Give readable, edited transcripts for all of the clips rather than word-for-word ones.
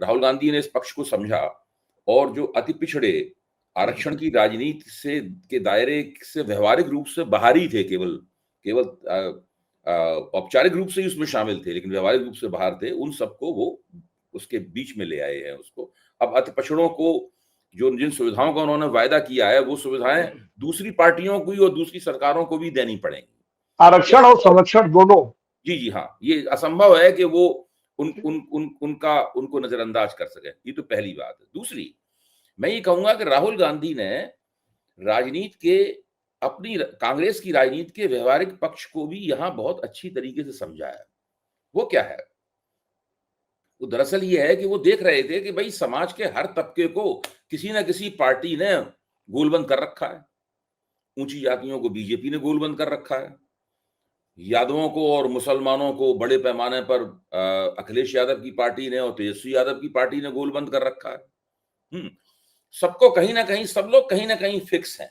राहुल गांधी ने इस पक्ष को समझा और जो अति पिछड़े आरक्षण की राजनीति से के दायरे से व्यवहारिक रूप से बाहर ही थे, केवल केवल औपचारिक रूप से ही उसमें शामिल थे, लेकिन व्यवहारिक रूप से बाहर थे, उन सबको वो उसके बीच में ले आए हैं उसको। अब अति पिछड़ों को जो जिन सुविधाओं का उन्होंने वायदा किया है, वो सुविधाएं दूसरी पार्टियों को और दूसरी सरकारों को भी देनी पड़ेंगी। आरक्षण और संरक्षण दोनों। जी हाँ, ये असंभव है कि वो उनको नजरअंदाज कर सके। ये तो पहली बात है। दूसरी, मैं ये कहूंगा कि राहुल गांधी ने राजनीति के अपनी कांग्रेस की राजनीति के व्यवहारिक पक्ष को भी यहां बहुत अच्छी तरीके से समझाया। वो क्या है? वो दरअसल ये है कि वो देख रहे थे कि भाई समाज के हर तबके को किसी ना किसी पार्टी ने गोलबंद कर रखा है। ऊंची जातियों को बीजेपी ने गोलबंद कर रखा है, यादवों को और मुसलमानों को बड़े पैमाने पर अखिलेश यादव की पार्टी ने और तेजस्वी यादव की पार्टी ने गोलबंद कर रखा है। सबको कहीं ना कहीं, सब लोग कहीं ना कहीं फिक्स हैं,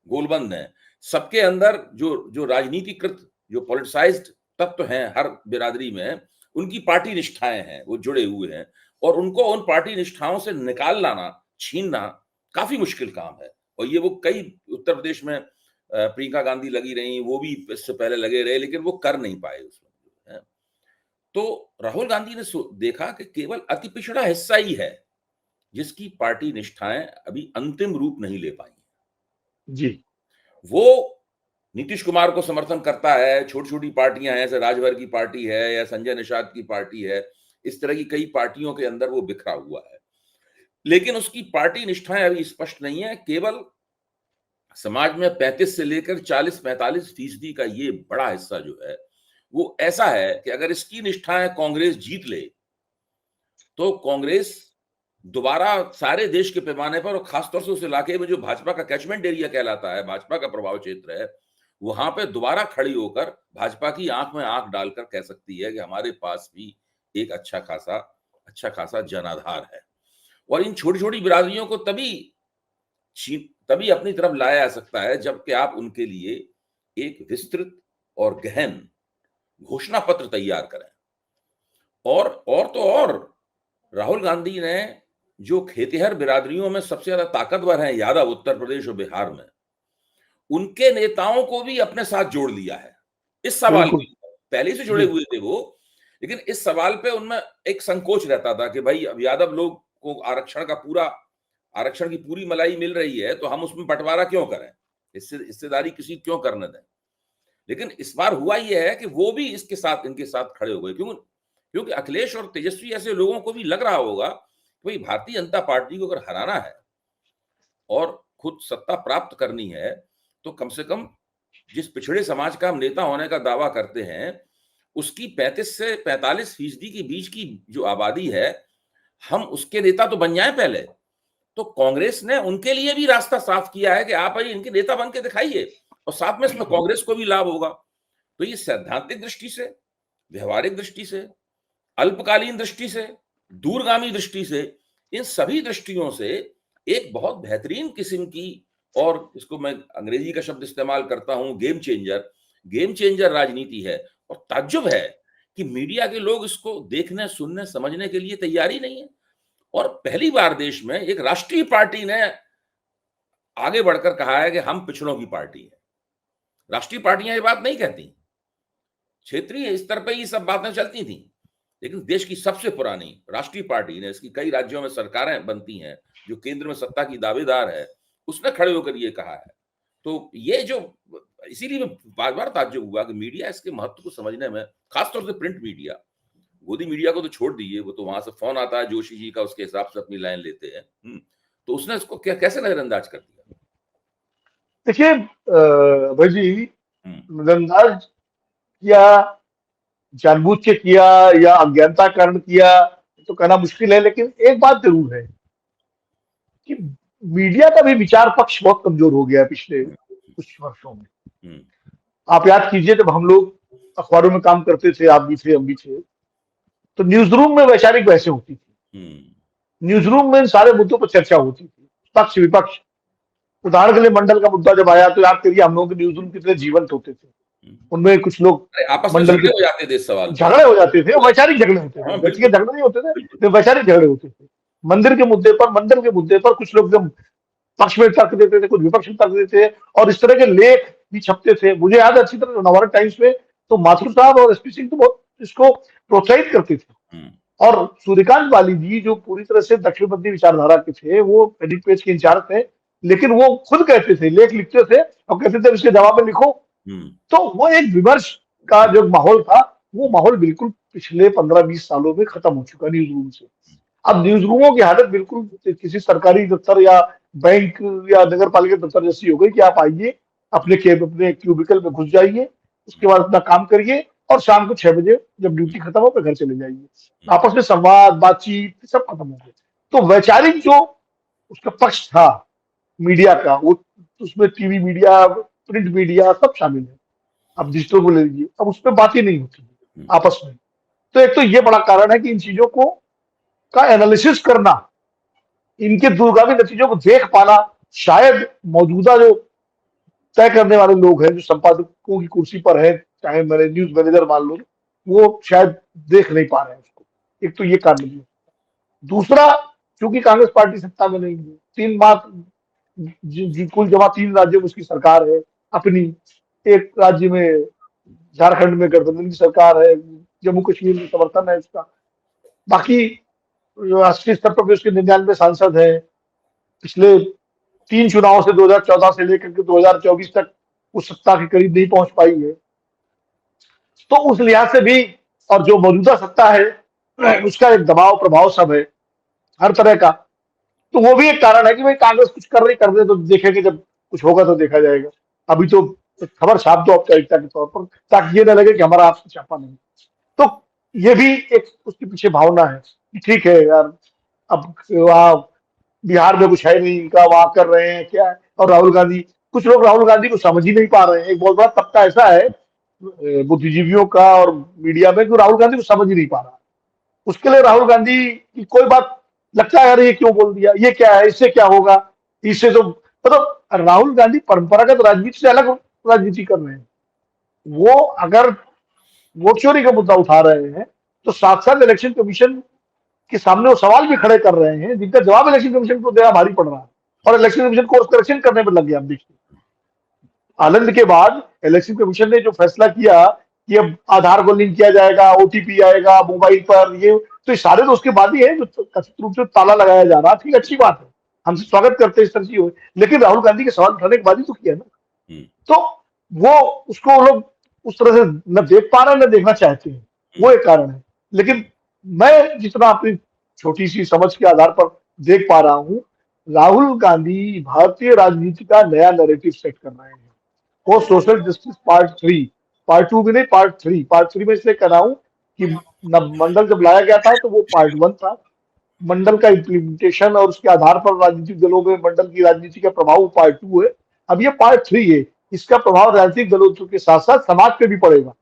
गोलबंद हैं। सबके अंदर जो राजनीतिकृत, जो पॉलिटिसाइज्ड तत्व हैं हर बिरादरी में, उनकी पार्टी निष्ठाएं हैं, वो जुड़े हुए हैं, और उनको उन पार्टी निष्ठाओं से निकाल लाना, छीनना काफी मुश्किल काम है। और ये वो कई उत्तर प्रदेश में प्रियंका गांधी लगी रही, वो भी इससे पहले लगे रहे, लेकिन वो कर नहीं पाए उसमें। तो राहुल गांधी ने देखा कि केवल अति पिछड़ा हिस्सा ही है जिसकी पार्टी निष्ठाएं अभी अंतिम रूप नहीं ले पाई जी। वो नीतीश कुमार को समर्थन करता है, छोटी छोटी पार्टियां हैं, जैसे राजभर की पार्टी है या संजय निषाद की पार्टी है, इस तरह की कई पार्टियों के अंदर वो बिखरा हुआ है, लेकिन उसकी पार्टी निष्ठाएं अभी स्पष्ट नहीं है। केवल समाज में 35 से लेकर 40-45% का ये बड़ा हिस्सा जो है वो ऐसा है कि अगर इसकी निष्ठाएं कांग्रेस जीत ले तो कांग्रेस दोबारा सारे देश के पैमाने पर, और खासतौर से उस इलाके में जो भाजपा का कैचमेंट एरिया कहलाता है, भाजपा का प्रभाव क्षेत्र है, वहां पे दोबारा खड़ी होकर भाजपा की आंख में आंख डालकर कह सकती है कि हमारे पास भी एक अच्छा खासा जनाधार है। और इन छोटी छोटी बिरादरियों को तभी अपनी तरफ लाया जा सकता है जबकि आप उनके लिए एक विस्तृत और गहन घोषणा पत्र तैयार करें। और राहुल गांधी ने जो खेतिहर बिरादरियों में सबसे ज्यादा ताकतवर हैं, यादव, उत्तर प्रदेश और बिहार में, उनके नेताओं को भी अपने साथ जोड़ लिया है इस सवाल में। पहले से जुड़े हुए थे वो, लेकिन इस सवाल पे उनमें एक संकोच रहता था कि भाई अब यादव लोग को आरक्षण की पूरी मलाई मिल रही है तो हम उसमें बंटवारा क्यों करें, इससे हिस्सेदारी किसी क्यों करने दें। लेकिन इस बार हुआ यह है कि वो भी इनके साथ खड़े हो गए, क्योंकि अखिलेश और तेजस्वी ऐसे लोगों को भी लग रहा होगा कि भाई भारतीय जनता पार्टी को अगर हराना है और खुद सत्ता प्राप्त करनी है तो कम से कम जिस पिछड़े समाज का हम नेता होने का दावा करते हैं उसकी 35 से 45% के बीच की जो आबादी है, हम उसके नेता तो बन जाए पहले। तो कांग्रेस ने उनके लिए भी रास्ता साफ किया है कि आप भाई इनके नेता बन के दिखाइए, और साथ में इसमें कांग्रेस को भी लाभ होगा। तो ये सैद्धांतिक दृष्टि से, व्यवहारिक दृष्टि से, अल्पकालीन दृष्टि से, दूरगामी दृष्टि से, इन सभी दृष्टियों से एक बहुत बेहतरीन किस्म की, और इसको मैं अंग्रेजी का शब्द इस्तेमाल करता हूं, गेम चेंजर राजनीति है। और ताज्जुब है कि मीडिया के लोग इसको देखने, सुनने, समझने के लिए तैयार ही नहीं है। और पहली बार देश में एक राष्ट्रीय पार्टी ने आगे बढ़कर कहा है कि हम पिछड़ों की पार्टी है। राष्ट्रीय पार्टियां ये बात नहीं कहती, क्षेत्रीय स्तर पर ही सब बातें चलती थी, लेकिन देश की सबसे पुरानी राष्ट्रीय पार्टी ने, इसकी कई राज्यों में सरकारें बनती हैं, जो केंद्र में सत्ता की दावेदार है, उसने खड़े होकर ये कहा है। तो ये जो, इसीलिए बार बार ताज्जुब हुआ कि मीडिया इसके महत्व को समझने में, खासतौर से प्रिंट मीडिया, गोदी मीडिया को तो छोड़ दीजिए, वो तो वहां से फोन आता है जोशी जी का, उसके हिसाब से अपनी लाइन लेते हैं, तो उसने इसको कैसे नजरअंदाज कर दिया। देखिए भाई जी, नजरअंदाज किया, जानबूझ के किया या अज्ञानता कारण किया तो कहना मुश्किल है, लेकिन एक बात जरूर है कि मीडिया का भी विचार पक्ष बहुत कमजोर हो गया है पिछले कुछ वर्षों में। आप याद कीजिए, जब हम लोग अखबारों में काम करते थे, आप भी थे, हम भी थे, तो न्यूज रूम में वैचारिक बहसें होती थी। न्यूज रूम में इन सारे मुद्दों पर चर्चा होती थी, पक्ष विपक्ष। उदाहरण के लिए मंडल का मुद्दा जब आया तो याद करिए हम लोगों के न्यूज रूम कितने जीवंत होते थे। उनमें कुछ लोग आपस में मंडल के झगड़े हो जाते थे इस सवाल पर। झगड़े हो जाते थे, वैचारिक झगड़े होते थे, हाँ, व्यक्तिगत बिल्कुल। झगड़े नहीं होते थे, लेकिन वैचारिक झगड़े होते थे। मंदिर के मुद्दे पर, मंडल के मुद्दे पर कुछ लोग एकदम पक्ष में तर्क देते थे, कुछ विपक्ष में तर्क देते थे, और इस तरह के लेख भी छपते थे। मुझे याद है अच्छी तरह नवभारत टाइम्स में तो माथुर साहब और एसपी सिंह तो बहुत इसको प्रोत्साहित करते थे। और सूर्यकांत वाली जी जो पूरी तरह से दक्षिणपंथी विचारधारा के थे, वो एडिट पेज के इंचार्ज थे, लेकिन वो खुद कहते थे, लेख लिखते थे और कहते थे इसके जवाब में लिखो। तो वो एक विमर्श का जो माहौल था, वो माहौल बिल्कुल पिछले 15-20 सालों में खत्म हो चुका न्यूज रूम से। अब न्यूज रूमों की हालत बिल्कुल किसी सरकारी दफ्तर या बैंक या नगर पालिका दफ्तर जैसी हो गई कि आप आइए, अपने क्यूबिकल में घुस जाइए, उसके बाद अपना काम करिए और शाम को 6 बजे जब ड्यूटी खत्म हो तो घर चले जाइए। आपस में संवाद, बातचीत सब खत्म हो गए। तो वैचारिक जो उसका पक्ष था मीडिया का, वो उसमें टीवी मीडिया, प्रिंट मीडिया सब शामिल है। अब डिजिटल को ले लीजिए, अब उस पर बात ही नहीं होती आपस में। तो एक तो ये बड़ा कारण है कि इन चीजों को का एनालिसिस करना, इनके दूरगामी नतीजों को देख पाना, शायद मौजूदा जो तय करने वाले लोग हैं, जो संपादकों की कुर्सी पर है, चाहे मैंने न्यूज मैनेजर मान लो, वो शायद देख नहीं पा रहे हैं उसको। एक तो ये कारण भी है। दूसरा, चूंकि कांग्रेस पार्टी सत्ता में नहीं है, 3 माह कुल जमा 3 राज्यों में उसकी सरकार है अपनी, एक राज्य में झारखंड में गठबंधन की सरकार है, जम्मू कश्मीर में समर्थन है उसका, बाकी राष्ट्रीय स्तर पर भी उसके 99 सांसद हैं। पिछले 3 चुनावों से 2014 से लेकर के 2024 तक उस सत्ता के करीब नहीं पहुंच पाई है। तो उस लिहाज से भी, और जो मौजूदा सत्ता है उसका एक दबाव प्रभाव सब है हर तरह का। तो वो भी एक कारण है कि भाई कांग्रेस कुछ कर दे तो देखेंगे, जब कुछ होगा तो देखा जाएगा। अभी तो खबर छाप दो औपचारिकता के तौर पर, ताकि ये न लगे कि हमारा आपसे छापा नहीं। तो ये भी एक उसके पीछे भावना है कि ठीक है यार, अब वहाँ बिहार में कुछ है नहीं इनका, वहां कर रहे हैं क्या है। और राहुल गांधी, कुछ लोग राहुल गांधी को समझ ही नहीं पा रहे हैं। एक बहुत बड़ा तबका ऐसा है बुद्धिजीवियों का और मीडिया में, जो राहुल गांधी को समझ ही नहीं पा रहा। उसके लिए राहुल गांधी की कोई बात लगता है यार ये क्यों बोल दिया, ये क्या है, इससे क्या होगा, इससे तो मतलब राहुल गांधी परंपरागत राजनीति से अलग राजनीति कर रहे हैं। वो अगर वोट चोरी का मुद्दा उठा रहे हैं तो साथ साथ इलेक्शन कमीशन के सामने वो सवाल भी खड़े कर रहे हैं, जिनका जवाब इलेक्शन कमीशन को देना भारी पड़ रहा है। और इलेक्शन कमीशन कोर्स करेक्शन करने पर लग गया। अब देखिए, आनंद के बाद इलेक्शन कमीशन ने जो फैसला किया कि अब आधार को लिंक किया जाएगा, ओटीपी आएगा मोबाइल पर, ये तो सारे तो उसके बाद ही है जो कथित रूप से ताला लगाया जा रहा। ठीक, अच्छी बात है, हम स्वागत करते हैं इस तरह की, लेकिन राहुल गांधी के सवाल उठाने के बाद ही तो किया ना। तो वो उसको वो लोग उस तरह से न देख पा रहे हैं, न देखना चाहते हैं, वो एक कारण है। लेकिन मैं जितना अपनी छोटी सी समझ के आधार पर देख पा रहा हूं, राहुल गांधी भारतीय राजनीति का नया नैरेटिव सेट कर रहे हैं। वो सोशल जस्टिस पार्ट 2 भी नहीं, पार्ट थ्री में इसलिए कर रहा हूं कि मंडल जब लाया गया था तो वो पार्ट 1 था। मंडल का इम्प्लीमेंटेशन और उसके आधार पर राजनीतिक दलों में मंडल की राजनीति का प्रभाव पार्ट 2 है। अब ये पार्ट 3 है। इसका प्रभाव राजनीतिक दलों के साथ साथ समाज पे भी पड़ेगा।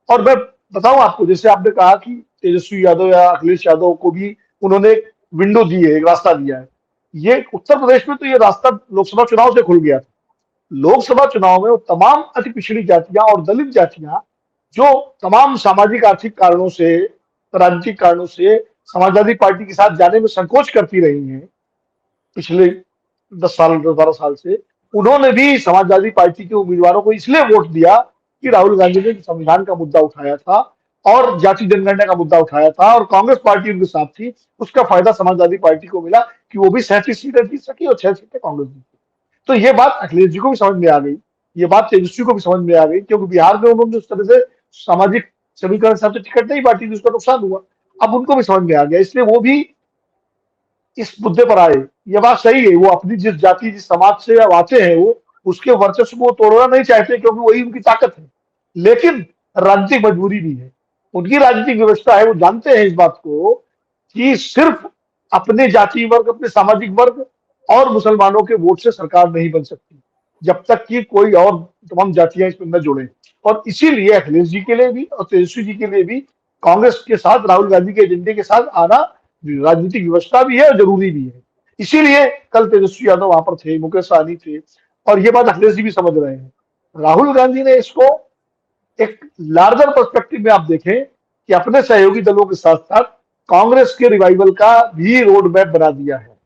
और मैं बताऊं आपको, जैसे आपने कहा कि तेजस्वी यादव या अखिलेश यादव को भी उन्होंने एक विंडो दी है, एक रास्ता दिया है। ये उत्तर प्रदेश में तो ये रास्ता लोकसभा चुनाव से खुल गया था। लोकसभा चुनाव में वो तमाम अति पिछड़ी जातियां और दलित जातियां जो तमाम सामाजिक आर्थिक कारणों से, राजनीतिक कारणों से समाजवादी पार्टी के साथ जाने में संकोच करती रही हैं पिछले 10 साल 12 साल से, उन्होंने भी समाजवादी पार्टी के उम्मीदवारों को इसलिए वोट दिया कि राहुल गांधी ने संविधान का मुद्दा उठाया था और जाति जनगणना का मुद्दा उठाया था, और कांग्रेस पार्टी उनके साथ थी। उसका फायदा समाजवादी पार्टी को मिला कि वो भी 37 सीटें जीत सकी और 6 सीटें कांग्रेस जीती। तो ये बात अखिलेश जी को भी समझ में आ गई, ये बात तेजस्वी को भी समझ में आ गई, क्योंकि बिहार में उन्होंने उस तरह से सामाजिक समीकरण के हिसाब से टिकट नहीं बांटी थी, उसका नुकसान हुआ। अब उनको भी समझ में आ गया, इसलिए वो भी इस मुद्दे पर आए। ये बात सही है, वो अपनी जिस जाति जिस समाज से अब आते हैं, वो उसके वर्चस्व को तोड़ना नहीं चाहते, क्योंकि वही उनकी ताकत है। लेकिन राजनीतिक मजबूरी भी है, उनकी राजनीतिक व्यवस्था है। वो जानते हैं इस बात को कि सिर्फ अपने जाति वर्ग, अपने सामाजिक वर्ग और मुसलमानों के वोट से सरकार नहीं बन सकती, जब तक कि कोई और तमाम जातियां इसमें न जुड़े। और इसीलिए अखिलेश जी के लिए भी और तेजस्वी जी के लिए भी कांग्रेस के साथ, राहुल गांधी के एजेंडे के साथ आना राजनीतिक व्यवस्था भी है और जरूरी भी है। इसीलिए कल तेजस्वी यादव वहां पर थे, मुकेश सहनी थे, और ये बात अखिलेश जी भी समझ रहे हैं। राहुल गांधी ने इसको एक लार्जर पर्सपेक्टिव में आप देखें कि अपने सहयोगी दलों के साथ साथ कांग्रेस के रिवाइवल का भी रोड मैप बना दिया है।